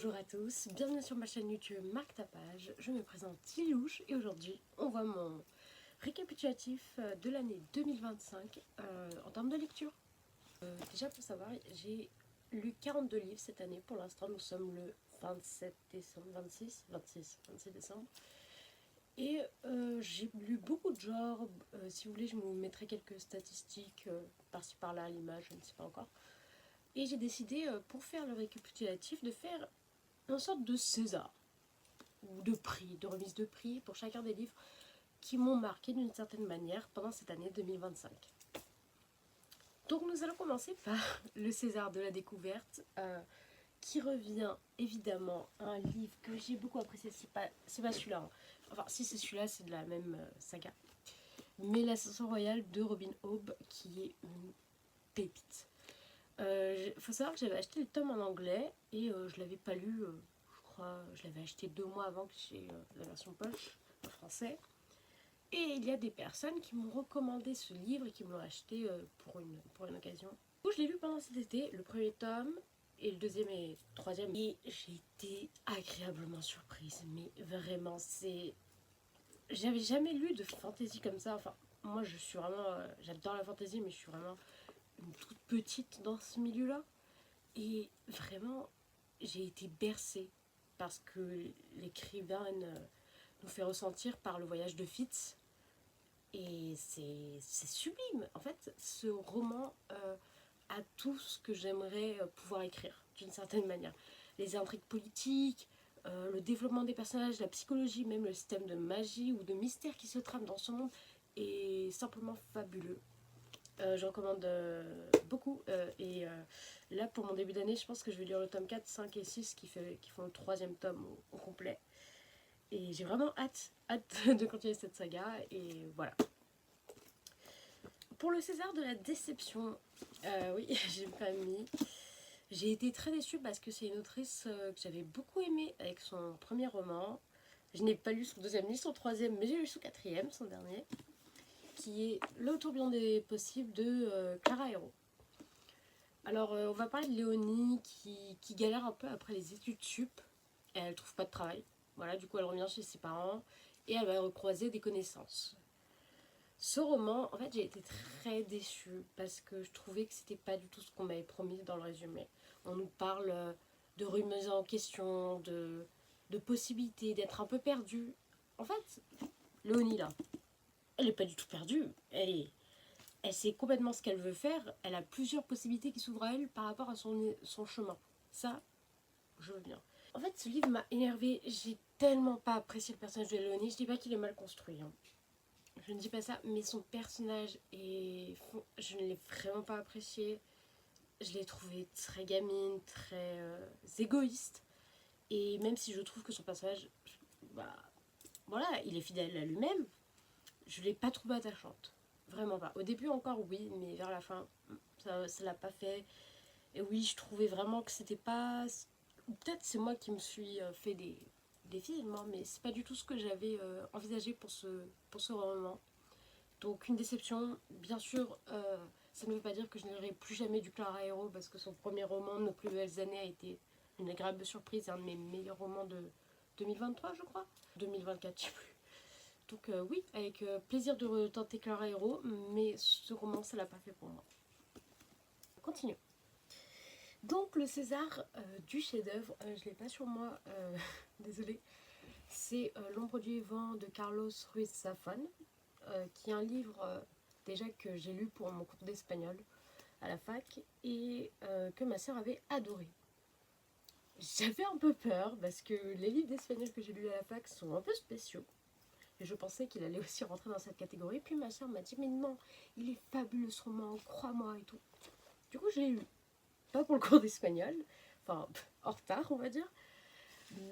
Bonjour à tous, bienvenue sur ma chaîne YouTube Marque ta page. Je me présente Tilouche et aujourd'hui on voit mon récapitulatif de l'année 2025 en termes de lecture. Déjà pour savoir, j'ai lu 42 livres cette année. Pour l'instant nous sommes le 27 décembre, 26 décembre. Et j'ai lu beaucoup de genres. Si vous voulez je vous mettrai quelques statistiques par-ci par-là à l'image, je ne sais pas encore. Et j'ai décidé pour faire le récapitulatif de faire une sorte de César, ou de prix, de remise de prix pour chacun des livres qui m'ont marqué d'une certaine manière pendant cette année 2025. Donc nous allons commencer par le César de la découverte, qui revient évidemment à un livre que j'ai beaucoup apprécié. C'est pas celui-là, hein. Enfin si c'est celui-là, c'est de la même saga. Mais l'Ascension Royale de Robin Hobb, qui est une pépite. Faut savoir que j'avais acheté le tome en anglais et je l'avais pas lu, je l'avais acheté 2 mois avant que j'ai la version poche en français. Et il y a des personnes qui m'ont recommandé ce livre et qui me l'ont acheté pour une occasion. Du coup, je l'ai lu pendant cet été, le premier tome et le deuxième et troisième. Et j'ai été agréablement surprise, mais vraiment, j'avais jamais lu de fantasy comme ça. Enfin, moi je suis vraiment, j'adore la fantasy, mais je suis vraiment une toute petite dans ce milieu-là. Et vraiment, j'ai été bercée parce que l'écrivain nous fait ressentir par le voyage de Fitz. Et c'est sublime. En fait, ce roman a tout ce que j'aimerais pouvoir écrire, d'une certaine manière. Les intrigues politiques, le développement des personnages, la psychologie, même le système de magie ou de mystère qui se trame dans ce monde est simplement fabuleux. Je recommande beaucoup. Et là, pour mon début d'année, je pense que je vais lire le tome 4, 5 et 6 qui font le troisième tome au complet. Et j'ai vraiment hâte de continuer cette saga. Et voilà. Pour le César de la déception, oui, j'ai pas mis. J'ai été très déçue parce que c'est une autrice que j'avais beaucoup aimée avec son premier roman. Je n'ai pas lu son deuxième ni son troisième, mais j'ai lu son quatrième, son dernier, qui est Le tourbillon des possibles de Clara Hérault. Alors, on va parler de Léonie qui galère un peu après les études sup. Elle trouve pas de travail. Voilà, du coup, elle revient chez ses parents et elle va recroiser des connaissances. Ce roman, en fait, j'ai été très déçue parce que je trouvais que c'était pas du tout ce qu'on m'avait promis dans le résumé. On nous parle de remise en question, de possibilités, d'être un peu perdue. En fait, Léonie, là, elle est pas du tout perdue. Elle sait complètement ce qu'elle veut faire. Elle a plusieurs possibilités qui s'ouvrent à elle par rapport à son chemin. Ça, je veux bien. En fait, ce livre m'a énervée. J'ai tellement pas apprécié le personnage de Léonie. Je dis pas qu'il est mal construit, hein. Je ne dis pas ça, mais son personnage je ne l'ai vraiment pas apprécié. Je l'ai trouvé très gamine, très égoïste. Et même si je trouve que son personnage, bah, voilà, il est fidèle à lui-même, je ne l'ai pas trouvée attachante. Vraiment pas. Au début encore oui, mais vers la fin, ça l'a pas fait. Et oui, je trouvais vraiment que c'était pas... Ou peut-être c'est moi qui me suis fait des films, hein, mais c'est pas du tout ce que j'avais envisagé pour ce roman. Donc une déception, bien sûr, ça ne veut pas dire que je ne lirai plus jamais du Clara Hérault parce que son premier roman, Nos plus belles années, a été une agréable surprise, un de mes meilleurs romans de 2023 je crois, 2024 je sais plus. Donc oui, avec plaisir de retenter Clara Hérault, mais ce roman ça l'a pas fait pour moi. Continue. Donc le César du chef-d'œuvre, je l'ai pas sur moi, désolée. C'est L'ombre du vent de Carlos Ruiz Zafón, qui est un livre déjà que j'ai lu pour mon cours d'espagnol à la fac et que ma sœur avait adoré. J'avais un peu peur parce que les livres d'espagnol que j'ai lus à la fac sont un peu spéciaux. Et je pensais qu'il allait aussi rentrer dans cette catégorie. Puis ma sœur m'a dit mais non, il est fabuleux ce roman, crois-moi et tout. Du coup je l'ai lu. Pas pour le cours d'espagnol, enfin en retard on va dire.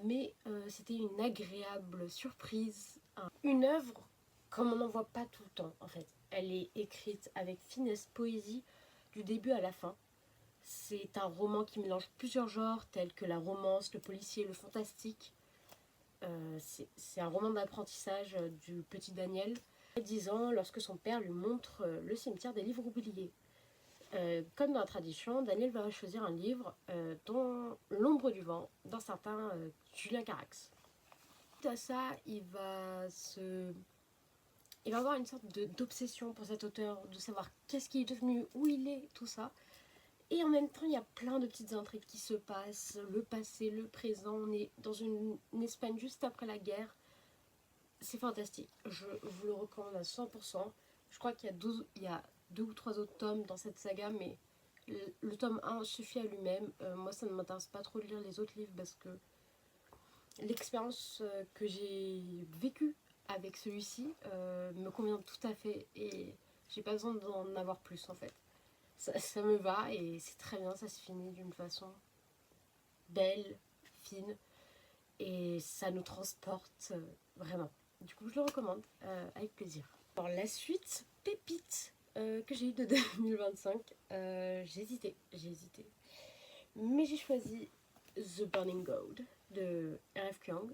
Mais c'était une agréable surprise. Une œuvre comme on n'en voit pas tout le temps en fait. Elle est écrite avec finesse, poésie, du début à la fin. C'est un roman qui mélange plusieurs genres tels que la romance, le policier, le fantastique. C'est un roman d'apprentissage du petit Daniel, 10 ans, lorsque son père lui montre le cimetière des livres oubliés. Comme dans la tradition, Daniel va choisir un livre dont L'ombre du vent, d'un certain Julien Carax. Suite à ça, il va avoir une sorte d'obsession pour cet auteur, de savoir qu'est-ce qu'il est devenu, où il est, tout ça. Et en même temps, il y a plein de petites intrigues qui se passent, le passé, le présent, on est dans une Espagne juste après la guerre. C'est fantastique, je vous le recommande à 100%. Je crois qu'il y a deux ou trois autres tomes dans cette saga, mais le tome 1 suffit à lui-même. Moi, ça ne m'intéresse pas trop de lire les autres livres parce que l'expérience que j'ai vécue avec celui-ci me convient tout à fait et j'ai pas besoin d'en avoir plus en fait. Ça me va et c'est très bien, ça se finit d'une façon belle, fine et ça nous transporte vraiment. Du coup, je le recommande avec plaisir. Alors, la suite, Pépite, que j'ai eu de 2025, j'ai hésité. Mais j'ai choisi The Burning Gold de R.F. Kuang.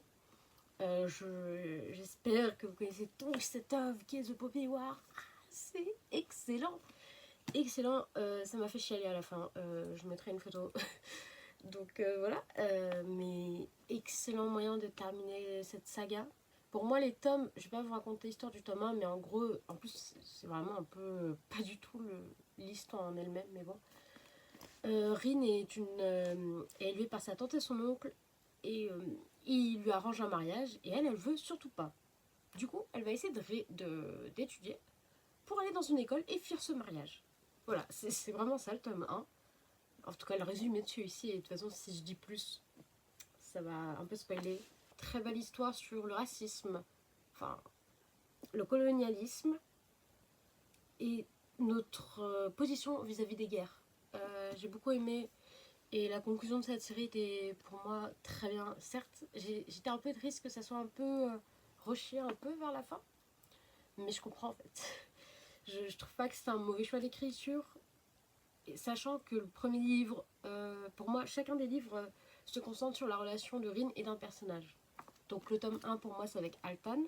J'espère que vous connaissez tous cette œuvre qui est The Poppy War. C'est excellent. Excellent, ça m'a fait chialer à la fin. Je mettrai une photo. Donc voilà, mais excellent moyen de terminer cette saga. Pour moi, les tomes, je vais pas vous raconter l'histoire du tome 1, mais en gros, en plus, c'est vraiment un peu pas du tout l'histoire en elle-même, mais bon. Rin est élevée par sa tante et son oncle, et il lui arrange un mariage, et elle veut surtout pas. Du coup, elle va essayer d'étudier pour aller dans une école et fuir ce mariage. Voilà, c'est vraiment ça le tome 1. En tout cas, le résumé de celui-ci, et de toute façon, si je dis plus, ça va un peu spoiler. Très belle histoire sur le racisme, enfin, le colonialisme et notre position vis-à-vis des guerres. J'ai beaucoup aimé et la conclusion de cette série était pour moi très bien. Certes, j'étais un peu triste que ça soit un peu rushé un peu vers la fin, mais je comprends en fait. Je trouve pas que c'est un mauvais choix d'écriture. Et sachant que le premier livre, pour moi, chacun des livres se concentre sur la relation de Rin et d'un personnage. Donc le tome 1 pour moi c'est avec Altan,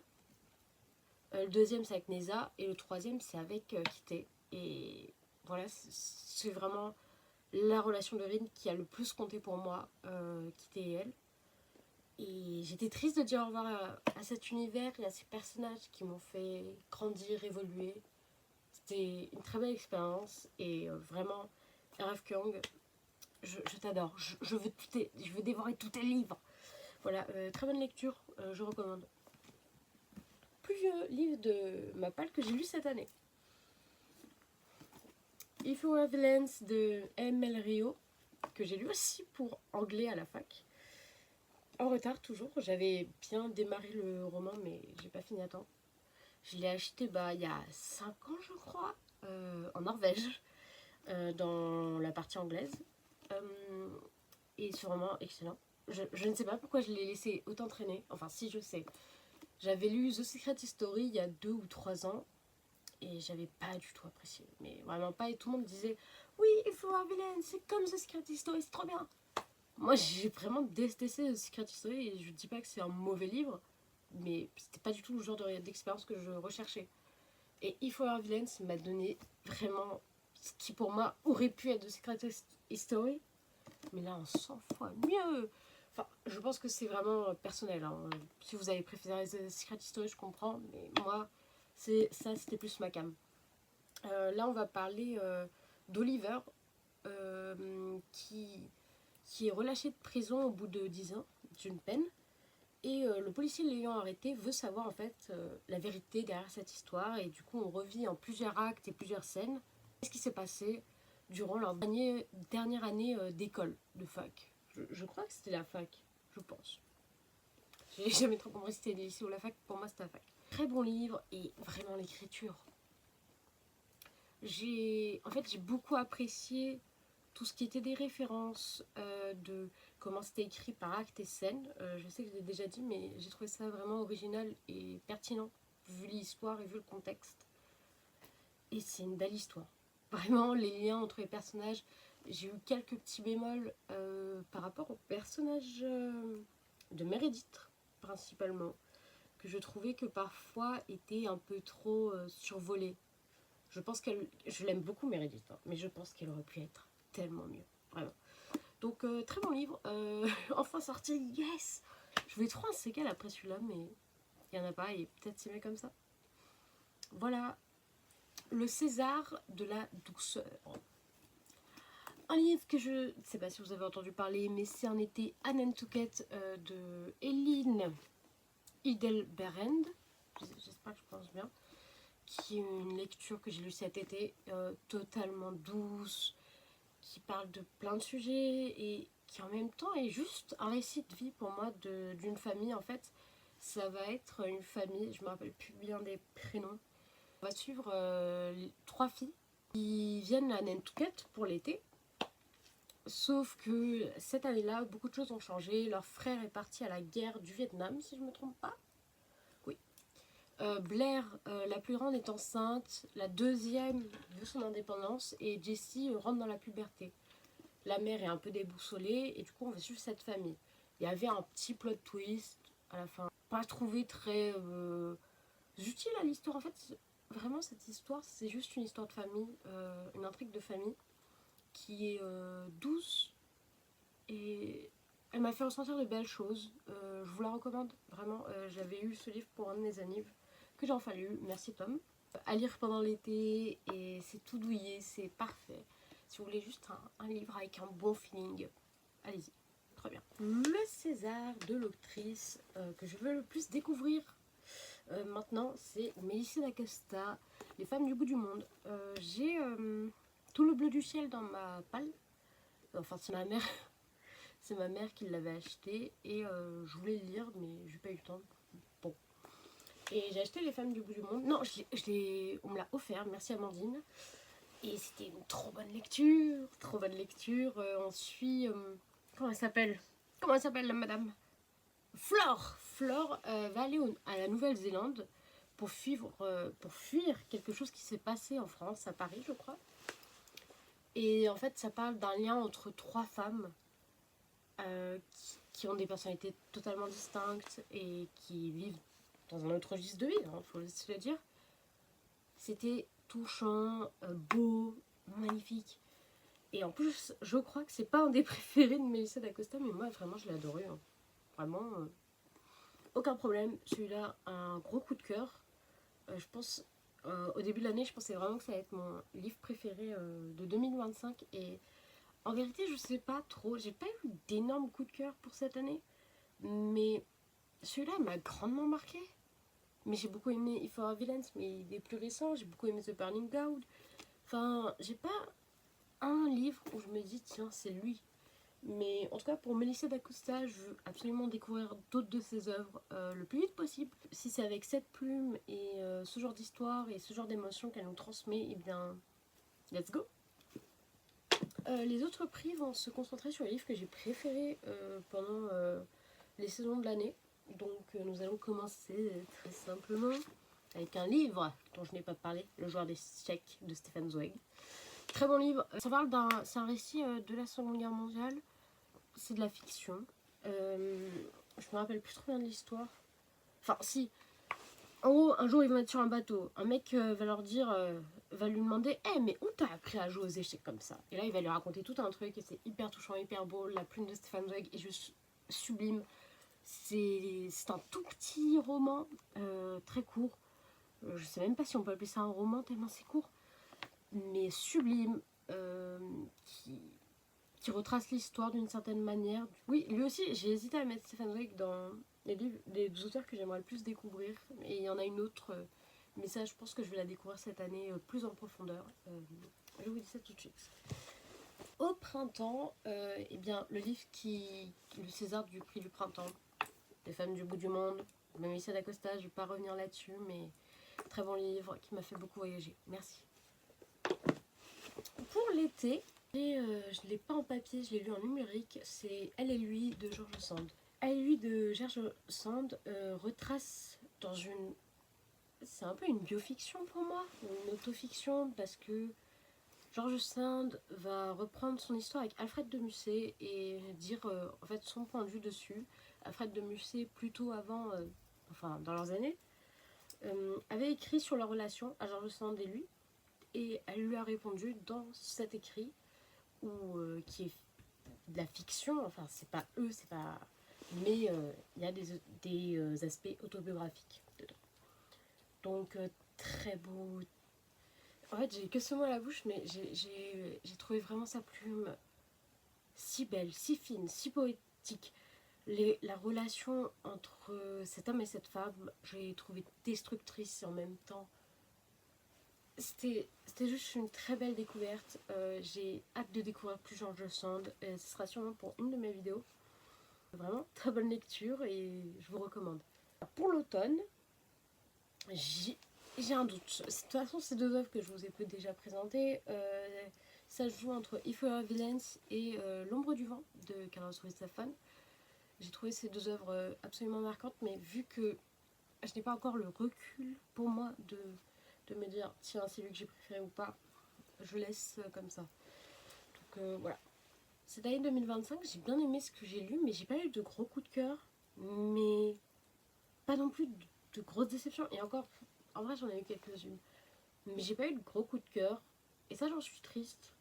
le deuxième c'est avec Neza et le troisième c'est avec Kité. Et voilà, c'est vraiment la relation de Rin qui a le plus compté pour moi, Kité et elle. Et j'étais triste de dire au revoir à cet univers et à ces personnages qui m'ont fait grandir, évoluer. C'était une très belle expérience et vraiment, R.F. Kuang, je t'adore. Je veux dévorer tous tes livres. Voilà, très bonne lecture, je recommande. Plus vieux livre de ma palle que j'ai lu cette année. If You Were Villains de M.L. Rio, que j'ai lu aussi pour anglais à la fac. En retard toujours, j'avais bien démarré le roman mais j'ai pas fini à temps. Je l'ai acheté il y a 5 ans je crois, en Norvège, dans la partie anglaise. Et c'est vraiment excellent. Je ne sais pas pourquoi je l'ai laissé autant traîner, enfin si je sais. J'avais lu The Secret History il y a 2 ou 3 ans et j'avais pas du tout apprécié, mais vraiment pas, et tout le monde disait oui, il faut un vilain, c'est comme The Secret History, c'est trop bien. Moi j'ai vraiment détesté The Secret History et je dis pas que c'est un mauvais livre, mais c'était pas du tout le genre d'expérience que je recherchais. Et If You Are Villains m'a donné vraiment ce qui pour moi aurait pu être The Secret History, mais là en 100 fois mieux. Enfin, je pense que c'est vraiment personnel, hein. Si vous avez préféré The Secret History, je comprends, mais moi, c'était plus ma cam. Là, on va parler d'Oliver, qui est relâché de prison au bout de 10 ans d'une peine. Et le policier l'ayant arrêté veut savoir en fait la vérité derrière cette histoire. Et du coup, on revit en plusieurs actes et plusieurs scènes ce qui s'est passé durant leur dernière année d'école, de fac. Je crois que c'était la fac, je pense. J'ai jamais trop compris si c'était le lycée ou la fac. Pour moi, c'était la fac. Très bon livre et vraiment l'écriture. J'ai beaucoup apprécié tout ce qui était des références, de comment c'était écrit par acte et scène. Je sais que je l'ai déjà dit, mais j'ai trouvé ça vraiment original et pertinent, vu l'histoire et vu le contexte. Et c'est une belle histoire. Vraiment, les liens entre les personnages. J'ai eu quelques petits bémols par rapport au personnage de Meredith, principalement, que je trouvais que parfois était un peu trop survolé. Je l'aime beaucoup Meredith, hein, mais je pense qu'elle aurait pu être tellement mieux, vraiment. Donc très bon livre, enfin sorti, yes. Je vais trop un séquel après celui-là, mais il n'y en a pas, et peut-être c'est mieux comme ça. Voilà, le César de la douceur. Un livre que je ne sais pas si vous avez entendu parler, mais c'est un été à Nantucket de Eline Hidelberend, j'espère que je pense bien, qui est une lecture que j'ai lue cet été, totalement douce, qui parle de plein de sujets et qui en même temps est juste un récit de vie pour moi d'une famille. En fait, ça va être une famille, je me rappelle plus bien des prénoms. On va suivre 3 filles qui viennent à Nantucket pour l'été. Sauf que cette année-là, beaucoup de choses ont changé. Leur frère est parti à la guerre du Vietnam, si je ne me trompe pas. Oui. Blair, la plus grande, est enceinte. La deuxième veut son indépendance. Et Jessie rentre dans la puberté. La mère est un peu déboussolée. Et du coup, on va suivre cette famille. Il y avait un petit plot twist à la fin. Pas trouvé très utile à l'histoire. En fait, vraiment, cette histoire, c'est juste une histoire de famille. Une intrigue de famille qui est douce. Et elle m'a fait ressentir de belles choses. Je vous la recommande vraiment. J'avais eu ce livre pour un de mes annives que j'ai enfin lu. Merci Tom. À lire pendant l'été et c'est tout douillet, c'est parfait. Si vous voulez juste un livre avec un bon feeling, allez-y. Très bien. Le César de l'autrice que je veux le plus découvrir maintenant, c'est Melissa d'Acosta, Les femmes du bout du monde. J'ai Tout le bleu du ciel dans ma palle. Enfin, c'est ma mère. C'est ma mère qui l'avait acheté et je voulais le lire, mais j'ai pas eu le temps. Bon. Et j'ai acheté Les femmes du bout du monde. Non, on me l'a offert, merci Amandine. Et c'était une trop bonne lecture. Trop bonne lecture. On suit. Comment elle s'appelle? Comment elle s'appelle la madame? Flore. Flore va aller à la Nouvelle-Zélande pour fuir quelque chose qui s'est passé en France, à Paris, je crois. Et en fait, ça parle d'un lien entre 3 femmes. Qui ont des personnalités totalement distinctes et qui vivent dans un autre registre de vie, il faut se le dire. C'était touchant, beau, magnifique. Et en plus, je crois que c'est pas un des préférés de Melissa d'Acosta, mais moi vraiment je l'ai adoré. Hein. Vraiment, aucun problème. Celui-là, un gros coup de cœur. Je pense, au début de l'année, je pensais vraiment que ça allait être mon livre préféré de 2025. Et en vérité, je sais pas trop. J'ai pas eu d'énormes coups de cœur pour cette année. Mais celui-là m'a grandement marqué. Mais j'ai beaucoup aimé If For Villains, mais il est plus récent. J'ai beaucoup aimé The Burning Cloud. Enfin, j'ai pas un livre où je me dis, tiens, c'est lui. Mais en tout cas, pour Melissa d'Acosta, je veux absolument découvrir d'autres de ses œuvres le plus vite possible. Si c'est avec cette plume et ce genre d'histoire et ce genre d'émotion qu'elle nous transmet, eh bien, let's go! Les autres prix vont se concentrer sur les livres que j'ai préférés pendant les saisons de l'année. Donc nous allons commencer très simplement avec un livre dont je n'ai pas parlé, Le joueur d'échecs de Stefan Zweig. Très bon livre. C'est un récit de la Seconde Guerre mondiale. C'est de la fiction. Je me rappelle plus trop bien de l'histoire. Enfin si. En gros, un jour ils vont être sur un bateau. Un mec va leur dire, va lui demander, hey, mais où t'as appris à jouer aux échecs comme ça? Et là il va lui raconter tout un truc et c'est hyper touchant, hyper beau. La plume de Stefan Zweig est juste sublime. C'est un tout petit roman, très court. Je sais même pas si on peut appeler ça un roman tellement c'est court. Mais sublime, qui retrace l'histoire d'une certaine manière. Oui, lui aussi, j'ai hésité à mettre Stefan Zweig dans les livres des auteurs que j'aimerais le plus découvrir. Et il y en a une autre, mais ça, je pense que je vais la découvrir cette année plus en profondeur. Je vous dis ça tout de suite. Au printemps, eh bien, le César du prix du printemps, Les femmes du bout du monde, Melissa d'Acosta, je ne vais pas revenir là-dessus, mais très bon livre qui m'a fait beaucoup voyager. Merci. Pour l'été, je ne l'ai pas en papier, je l'ai lu en numérique, c'est Elle et lui de George Sand. Elle et lui de George Sand retrace dans une... C'est un peu une biofiction pour moi, une autofiction, parce que George Sand va reprendre son histoire avec Alfred de Musset et dire en fait son point de vue dessus. Alfred de Musset, plutôt avant, enfin dans leurs années, avait écrit sur leur relation à George Sand et lui. et elle lui a répondu dans cet écrit qui est de la fiction, enfin c'est pas eux, c'est pas... Mais il y a des aspects autobiographiques dedans. Donc très beau. En fait j'ai que ce mot à la bouche, mais j'ai trouvé vraiment sa plume si belle, si fine, si poétique. La relation entre cet homme et cette femme, j'ai trouvé destructrice et en même temps. C'était juste une très belle découverte. J'ai hâte de découvrir plus George Sand. Ce sera sûrement pour une de mes vidéos. Vraiment, très bonne lecture et je vous recommande. Pour l'automne, j'ai un doute. De toute façon, ces deux œuvres que je vous ai déjà présentées, ça se joue entre If You Are Villains et L'ombre du vent de Carlos Ruiz Zafón. J'ai trouvé ces deux œuvres absolument marquantes, mais vu que je n'ai pas encore le recul pour moi de me dire tiens c'est lui que j'ai préféré ou pas, je laisse comme ça. Donc voilà. Cette année 2025, j'ai bien aimé ce que j'ai lu, mais j'ai pas eu de gros coups de cœur, mais pas non plus de grosses déceptions. Et encore, en vrai j'en ai eu quelques-unes, mais j'ai pas eu de gros coups de cœur, et ça j'en suis triste.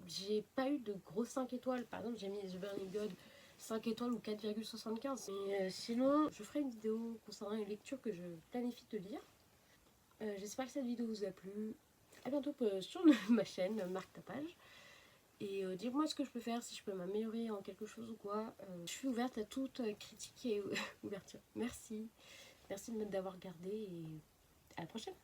J'ai pas eu de gros 5 étoiles, par exemple j'ai mis The Burning God 5 étoiles ou 4,75. Mais sinon, je ferai une vidéo concernant les lectures que je planifie de lire. J'espère que cette vidéo vous a plu. A bientôt sur ma chaîne, marque ta page. Et dites-moi ce que je peux faire, si je peux m'améliorer en quelque chose ou quoi. Je suis ouverte à toute critique et ouverture. Merci. Merci de m'avoir regardé et à la prochaine.